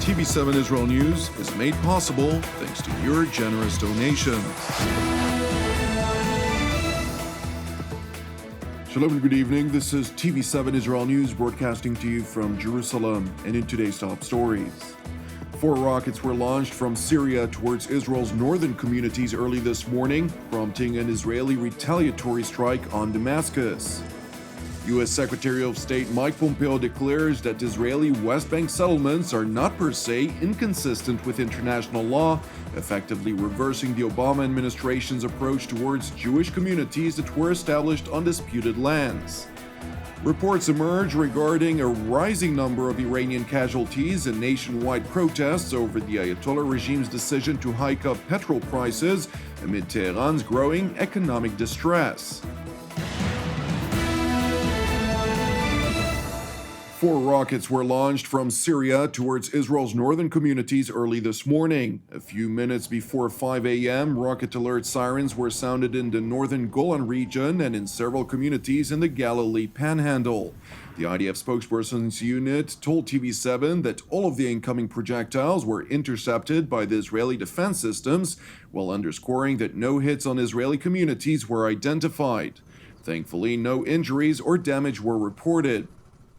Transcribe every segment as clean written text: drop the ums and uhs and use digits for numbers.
TV7 Israel News is made possible thanks to your generous donations. Shalom and good evening. This is TV7 Israel News broadcasting to you from Jerusalem. And in today's top stories, 4 rockets were launched from Syria towards Israel's northern communities early this morning, prompting an Israeli retaliatory strike on Damascus. U.S. Secretary of State Mike Pompeo declares that Israeli West Bank settlements are not per se inconsistent with international law, effectively reversing the Obama administration's approach towards Jewish communities that were established on disputed lands. Reports emerge regarding a rising number of Iranian casualties in nationwide protests over the Ayatollah regime's decision to hike up petrol prices amid Tehran's growing economic distress. 4 rockets were launched from Syria towards Israel's northern communities early this morning. A few minutes before 5 a.m., rocket alert sirens were sounded in the northern Golan region and in several communities in the Galilee Panhandle. The IDF spokesperson's unit told TV7 that all of the incoming projectiles were intercepted by the Israeli defense systems, while underscoring that no hits on Israeli communities were identified. Thankfully, no injuries or damage were reported.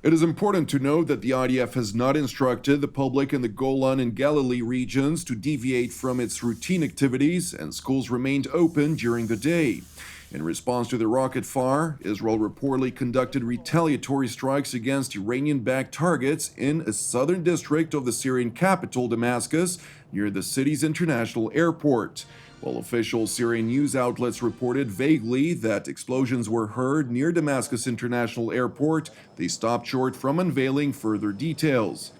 It is important to note that the IDF has not instructed the public in the Golan and Galilee regions to deviate from its routine activities, and schools remained open during the day. In response to the rocket fire, Israel reportedly conducted retaliatory strikes against Iranian-backed targets in a southern district of the Syrian capital, Damascus, near the city's international airport. While official Syrian news outlets reported vaguely that explosions were heard near Damascus International Airport, they stopped short from unveiling further details.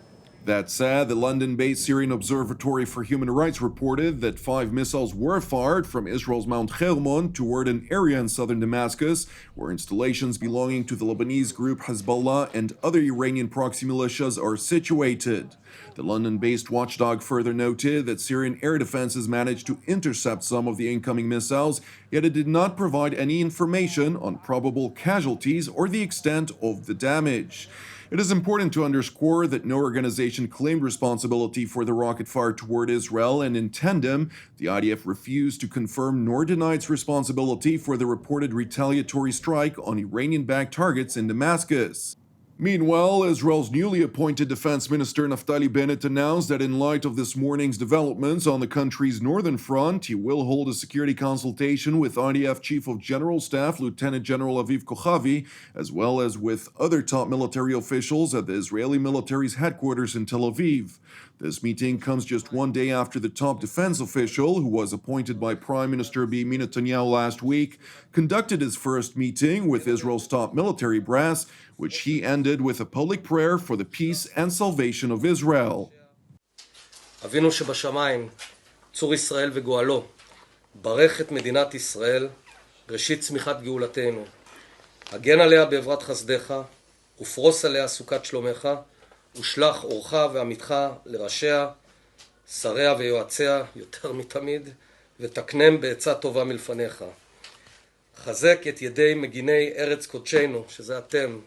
That said, the London-based Syrian Observatory for Human Rights reported that 5 missiles were fired from Israel's Mount Hermon toward an area in southern Damascus, where installations belonging to the Lebanese group Hezbollah and other Iranian proxy militias are situated. The London-based watchdog further noted that Syrian air defenses managed to intercept some of the incoming missiles, yet it did not provide any information on probable casualties or the extent of the damage. It is important to underscore that no organization claimed responsibility for the rocket fire toward Israel, and in tandem, the IDF refused to confirm nor deny its responsibility for the reported retaliatory strike on Iranian-backed targets in Damascus. Meanwhile, Israel's newly appointed Defense Minister Naftali Bennett announced that in light of this morning's developments on the country's northern front, he will hold a security consultation with IDF Chief of General Staff Lieutenant General Aviv Kochavi, as well as with other top military officials at the Israeli military's headquarters in Tel Aviv. This meeting comes just one day after the top defense official, who was appointed by Prime Minister Benjamin Netanyahu last week, conducted his first meeting with Israel's top military brass, which he ended with a public prayer for the peace and salvation of Israel. אבינו שבשמיים, צור ישראל וגואלו, ברך את מדינת ישראל, ראשית צמיחת גאולתנו. הגן עליה בעברת חסדך, ופרוס עליה סוכת שלומך, ושלח אורך ועמיתך לראשיה, שריה ויועציה יותר מתמיד, ותקנם בעצה טובה מלפניך. חזק את ידי מגיני ארץ קודשנו, שזה אתם,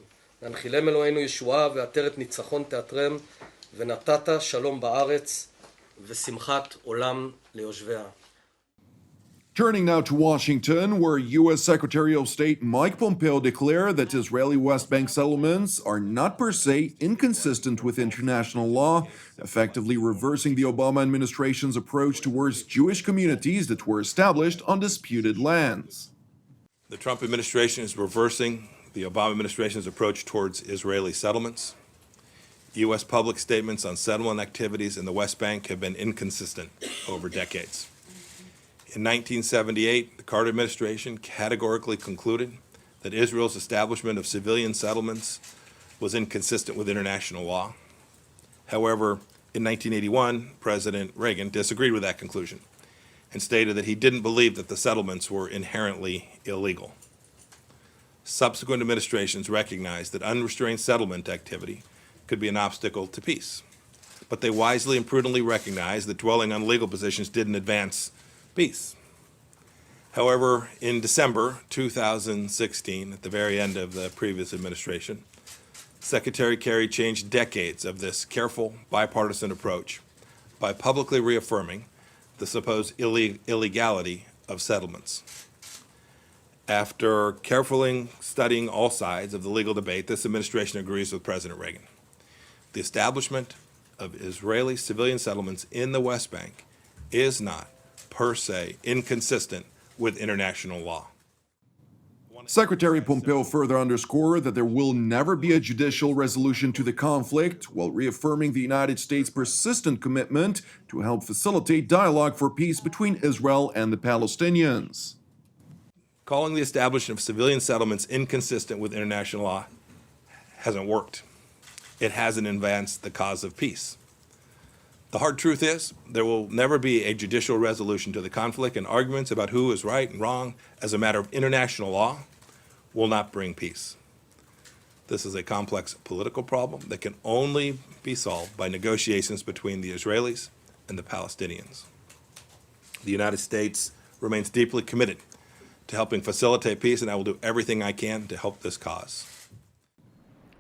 והנחילם אלוהינו ישועה ועטרת ניצחון תעטרם, ונתת שלום בארץ ושמחת עולם ליושביה. Turning now to Washington, where U.S. Secretary of State Mike Pompeo declared that Israeli West Bank settlements are not per se inconsistent with international law, effectively reversing the Obama administration's approach towards Jewish communities that were established on disputed lands. The Trump administration is reversing the Obama administration's approach towards Israeli settlements. U.S. public statements on settlement activities in the West Bank have been inconsistent over decades. In 1978, the Carter administration categorically concluded that Israel's establishment of civilian settlements was inconsistent with international law. However, in 1981, President Reagan disagreed with that conclusion and stated that he didn't believe that the settlements were inherently illegal. Subsequent administrations recognized that unrestrained settlement activity could be an obstacle to peace, but they wisely and prudently recognized that dwelling on legal positions didn't advance peace. However, in December 2016, at the very end of the previous administration, Secretary Kerry changed decades of this careful bipartisan approach by publicly reaffirming the supposed illegality of settlements. After carefully studying all sides of the legal debate, this administration agrees with President Reagan. The establishment of Israeli civilian settlements in the West Bank is not, per se, inconsistent with international law. Secretary Pompeo further underscored that there will never be a judicial resolution to the conflict, while reaffirming the United States' persistent commitment to help facilitate dialogue for peace between Israel and the Palestinians. Calling the establishment of civilian settlements inconsistent with international law hasn't worked. It hasn't advanced the cause of peace. The hard truth is, there will never be a judicial resolution to the conflict, and arguments about who is right and wrong as a matter of international law will not bring peace. This is a complex political problem that can only be solved by negotiations between the Israelis and the Palestinians. The United States remains deeply committed to helping facilitate peace, and I will do everything I can to help this cause.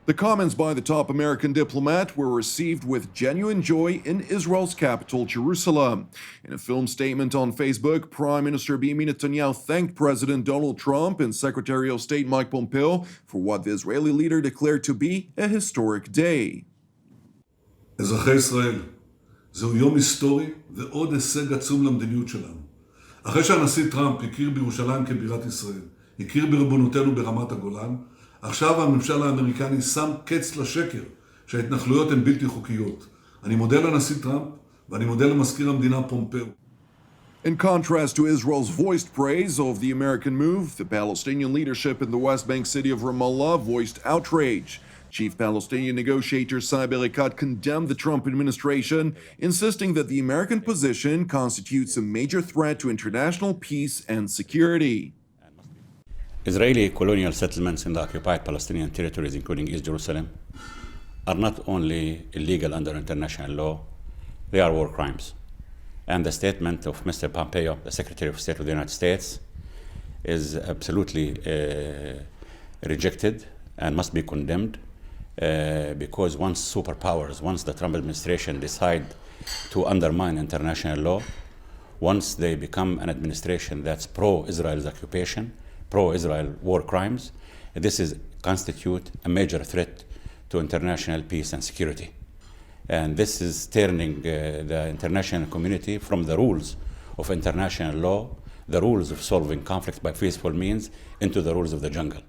The comments by the top American diplomat were received with genuine joy in Israel's capital, Jerusalem. In a filmed statement on Facebook, Prime Minister Benjamin Netanyahu thanked President Donald Trump and Secretary of State Mike Pompeo for what the Israeli leader declared to be a historic day. אזרחי ישראל, זהו יום היסטורי ועוד הישג עצום למדיניות שלנו. אחרי שהנשיא טראמפ הכיר בירושלים כבירת ישראל, הכיר בריבונותנו ברמת הגולן, עכשיו הממשל האמריקני שם קץ לשקר שההתנחלויות הן בלתי חוקיות. אני מודה לנשיא טראמפ ואני מודה למזכיר המדינה פומפאו. In contrast to Israel's voiced praise of the American move, the Palestinian leadership in the West Bank city of Ramallah voiced outrage. Chief Palestinian negotiator Saeb Erekat condemned the Trump administration, insisting that the American position constitutes a major threat to international peace and security. Israeli colonial settlements in the occupied Palestinian territories, including East Jerusalem, are not only illegal under international law, they are war crimes. And the statement of Mr. Pompeo, the Secretary of State of the United States, is absolutely rejected and must be condemned because once superpowers, once the Trump administration decide to undermine international law, once they become an administration that's pro-Israel's occupation, pro-Israel war crimes, this is constitute a major threat to international peace and security. And this is turning the international community from the rules of international law, the rules of solving conflict by peaceful means, into the rules of the jungle.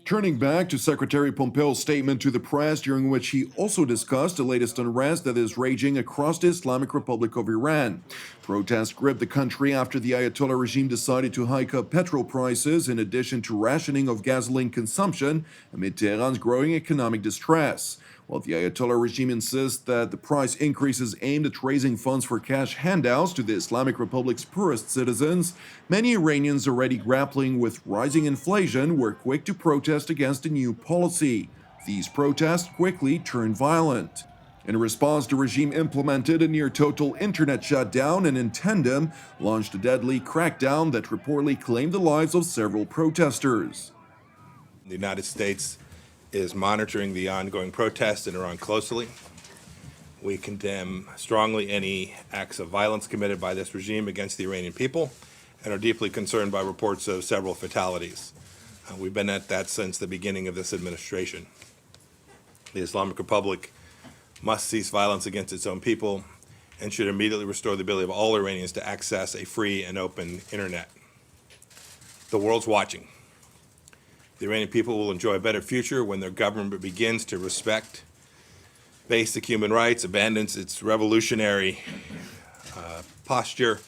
Turning back to Secretary Pompeo's statement to the press, during which he also discussed the latest unrest that is raging across the Islamic Republic of Iran. Protests gripped the country after the Ayatollah regime decided to hike up petrol prices in addition to rationing of gasoline consumption amid Tehran's growing economic distress. While the Ayatollah regime insists that the price increases aimed at raising funds for cash handouts to the Islamic Republic's poorest citizens, many Iranians already grappling with rising inflation were quick to protest against the new policy. These protests quickly turned violent. In response, the regime implemented a near-total internet shutdown and in tandem launched a deadly crackdown that reportedly claimed the lives of several protesters. The United States is monitoring the ongoing protests in Iran closely. We condemn strongly any acts of violence committed by this regime against the Iranian people and are deeply concerned by reports of several fatalities. We've been at that since the beginning of this administration. The Islamic Republic must cease violence against its own people and should immediately restore the ability of all Iranians to access a free and open internet. The world's watching. The Iranian people will enjoy a better future when their government begins to respect basic human rights, abandons its revolutionary posture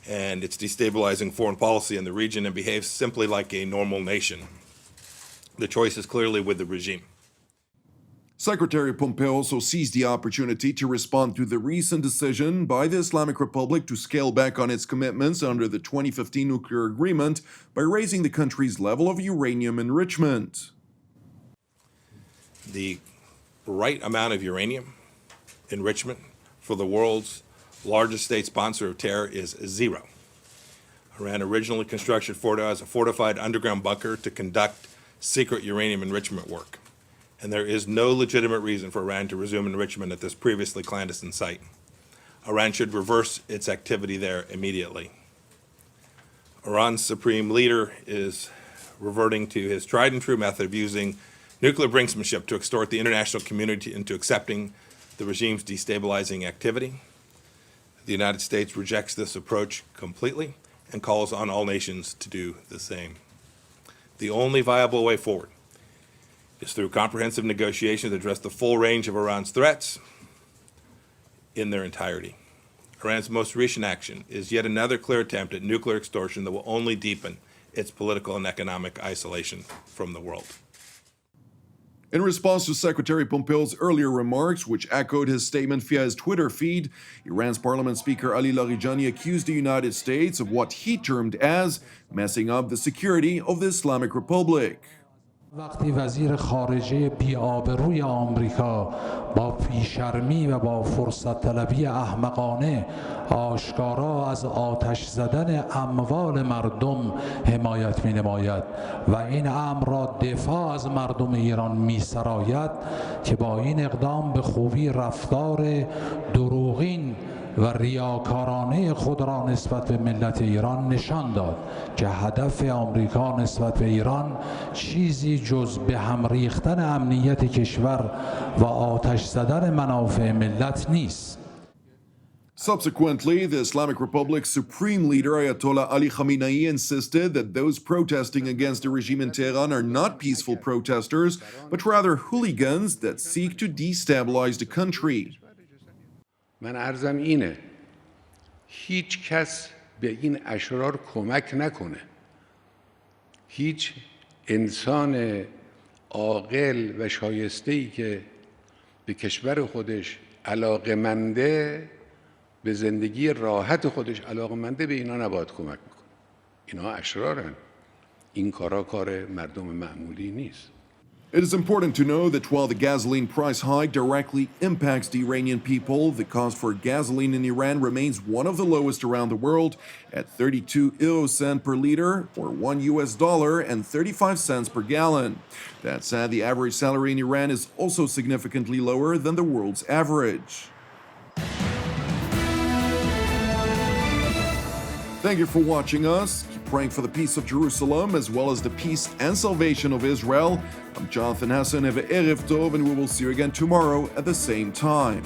and its destabilizing foreign policy in the region, and behaves simply like a normal nation. The choice is clearly with the regime. Secretary Pompeo also seized the opportunity to respond to the recent decision by the Islamic Republic to scale back on its commitments under the 2015 nuclear agreement by raising the country's level of uranium enrichment. The right amount of uranium enrichment for the world's largest state sponsor of terror is 0. Iran originally constructed Fordo as a fortified underground bunker to conduct secret uranium enrichment work. and there is no legitimate reason for Iran to resume enrichment at this previously clandestine site. Iran should reverse its activity there immediately. Iran's supreme leader is reverting to his tried and true method of using nuclear brinksmanship to extort the international community into accepting the regime's destabilizing activity. The United States rejects this approach completely and calls on all nations to do the same. The only viable way forward is through comprehensive negotiations that address the full range of Iran's threats in their entirety. Iran's most recent action is yet another clear attempt at nuclear extortion that will only deepen its political and economic isolation from the world. In response to Secretary Pompeo's earlier remarks, which echoed his statement via his Twitter feed, Iran's Parliament Speaker Ali Larijani accused the United States of what he termed as messing up the security of the Islamic Republic. وقتی وزیر خارجه بی‌آبروی آمریکا با بی‌شرمی و با فرصت طلبی احمقانه آشکارا از آتش زدن اموال مردم حمایت می‌نماید و این امر را دفاع از مردم ایران می‌سراید که با این اقدام به خوبی رفتار دروغین و ریاکارانه خود را نسبت به ملت ایران نشان داد که هدف آمریکا نسبت به ایران چیزی جز به هم ریختن امنیت کشور و آتش زدن منافع ملت نیست. Subsequently, the Islamic Republic's supreme leader Ayatollah Ali Khamenei insisted that those protesting against the regime in Tehran are not peaceful protesters, but rather hooligans that seek to destabilize the country. من عرضم اینه هیچ کس به این اشرار کمک نکنه هیچ انسان عاقل و شایسته‌ای که به کشور خودش علاقه‌منده به زندگی راحت خودش علاقه‌منده به اینا نباید کمک بکنه اینا اشرارن این کارا کار مردم معمولی نیست. It is important to know that while the gasoline price hike directly impacts the Iranian people, the cost for gasoline in Iran remains one of the lowest around the world at 32 euro cent per liter or $1.35 per gallon. That said, the average salary in Iran is also significantly lower than the world's average. Thank you for watching us. Keep praying for the peace of Jerusalem as well as the peace and salvation of Israel. I'm Jonathan Hassan. Have a Erev Tov, and we will see you again tomorrow at the same time.